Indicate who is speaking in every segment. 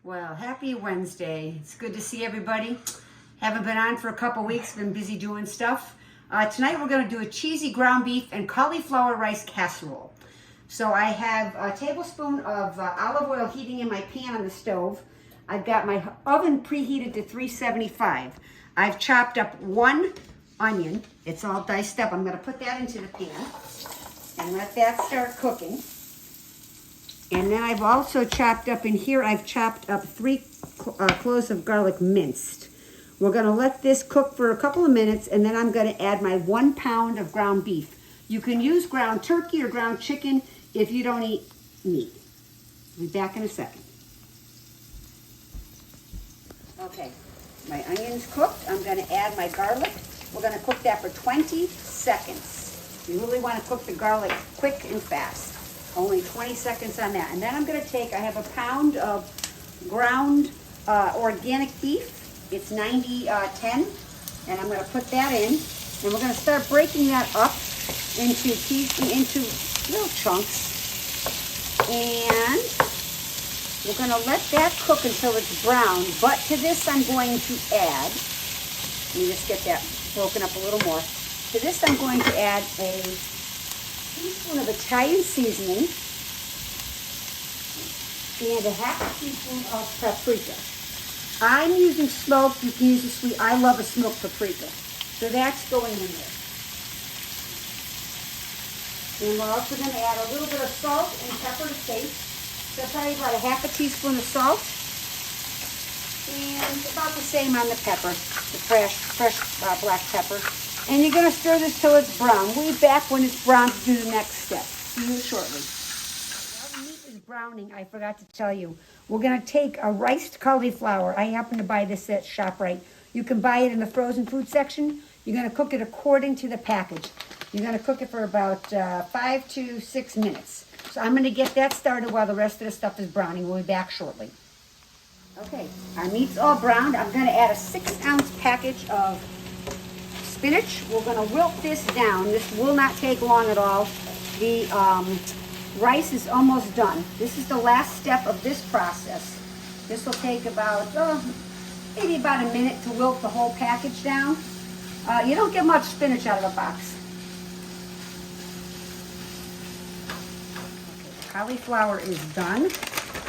Speaker 1: Well, happy Wednesday. It's good to see everybody. Haven't been on for a couple weeks, been busy doing stuff. Tonight we're going to do a cheesy ground beef and cauliflower rice casserole. So I have a tablespoon of olive oil heating in my pan on the stove. I've got my oven preheated to 375. I've chopped up one onion. It's all diced up. I'm going to put that into the pan and let that start cooking. And then I've also chopped up in here, I've chopped up 3 cloves of garlic minced. We're going to let this cook for a couple of minutes, and then I'm going to add my 1 pound of ground beef. You can use ground turkey or ground chicken if you don't eat meat. I'll be back in a second. Okay, my onion's cooked. I'm going to add my garlic. We're going to cook that for 20 seconds. You really want to cook the garlic quick and fast. Only 20 seconds on that. And then I'm going to take, I have a pound of ground organic beef. It's 90-10. And I'm going to put that in. And we're going to start breaking that up into little chunks. And we're going to let that cook until it's brown. But to this I'm going to add, let me just get that broken up a little more. To this I'm going to add a teaspoon of Italian seasoning and a half a teaspoon of paprika. I'm using smoked. You can use a sweet. I love a smoked paprika. So that's going in there. And we're also going to add a little bit of salt and pepper to taste. So probably about a half a teaspoon of salt. And about the same on the pepper, the fresh black pepper. And you're going to stir this till it's brown. We'll be back when it's brown to do the next step. See you shortly. While the meat is browning, I forgot to tell you, we're going to take a riced cauliflower. I happen to buy this at ShopRite. You can buy it in the frozen food section. You're going to cook it according to the package. You're going to cook it for about 5 to 6 minutes. So I'm going to get that started while the rest of the stuff is browning. We'll be back shortly. Okay, our meat's all browned. I'm going to add a 6-ounce package of spinach. We're going to wilt this down. This will not take long at all. The rice is almost done. This is the last step of this process. This will take about, maybe about a minute to wilt the whole package down. You don't get much spinach out of a box. Okay, the cauliflower is done.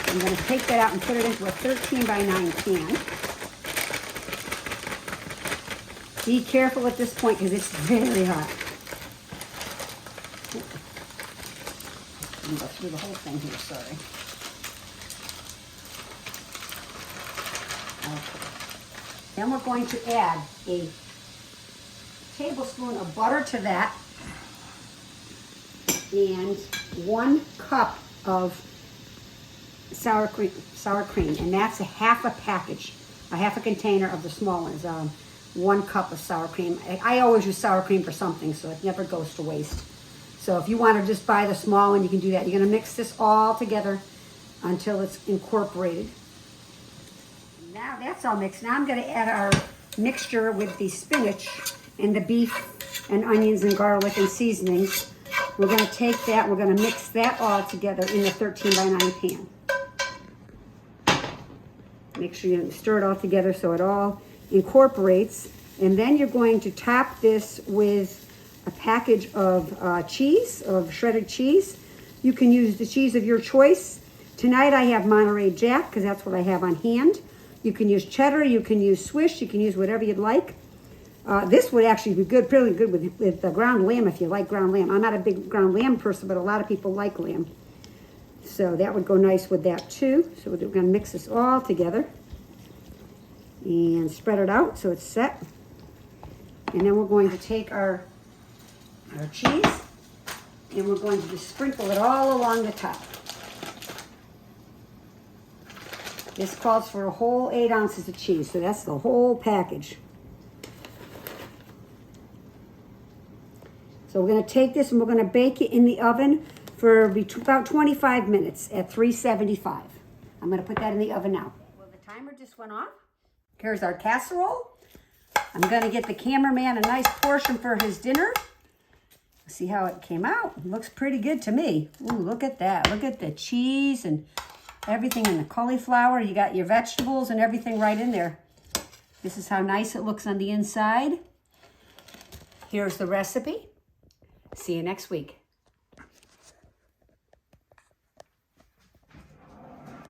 Speaker 1: I'm going to take that out and put it into a 13 by 9 pan. Be careful at this point because it's very hot. I'm going to go through the whole thing here, sorry. Okay. Then we're going to add a tablespoon of butter to that and 1 cup of sour cream. And that's a half a package, a half a container of the small ones. 1 cup of sour cream. I always use sour cream for something, so it never goes to waste. So if you want to just buy the small one, you can do that. You're going to mix this all together until it's incorporated. Now that's all mixed. Now I'm going to add our mixture with the spinach and the beef and onions and garlic and seasonings. We're going to take that, we're going to mix that all together in the 13 by 9 pan. Make sure you stir it all together so it all incorporates. And then you're going to top this with a package of cheese, of shredded cheese. You can use the cheese of your choice. Tonight I have Monterey Jack because that's what I have on hand. You can use cheddar, you can use Swiss, you can use whatever you'd like. This would actually be good, really good with ground lamb if you like ground lamb. I'm not a big ground lamb person, but a lot of people like lamb. So that would go nice with that too. So we're going to mix this all together and spread it out so it's set. And then we're going to take our cheese and we're going to just sprinkle it all along the top. This calls for a whole 8 ounces of cheese, so that's the whole package. So we're going to take this and we're going to bake it in the oven for about 25 minutes at 375. I'm going to put that in the oven now. Well, the timer just went off. Here's our casserole. I'm going to get the cameraman a nice portion for his dinner. See how it came out. It looks pretty good to me. Ooh, look at that. Look at the cheese and everything in the cauliflower. You got your vegetables and everything right in there. This is how nice it looks on the inside. Here's the recipe. See you next week.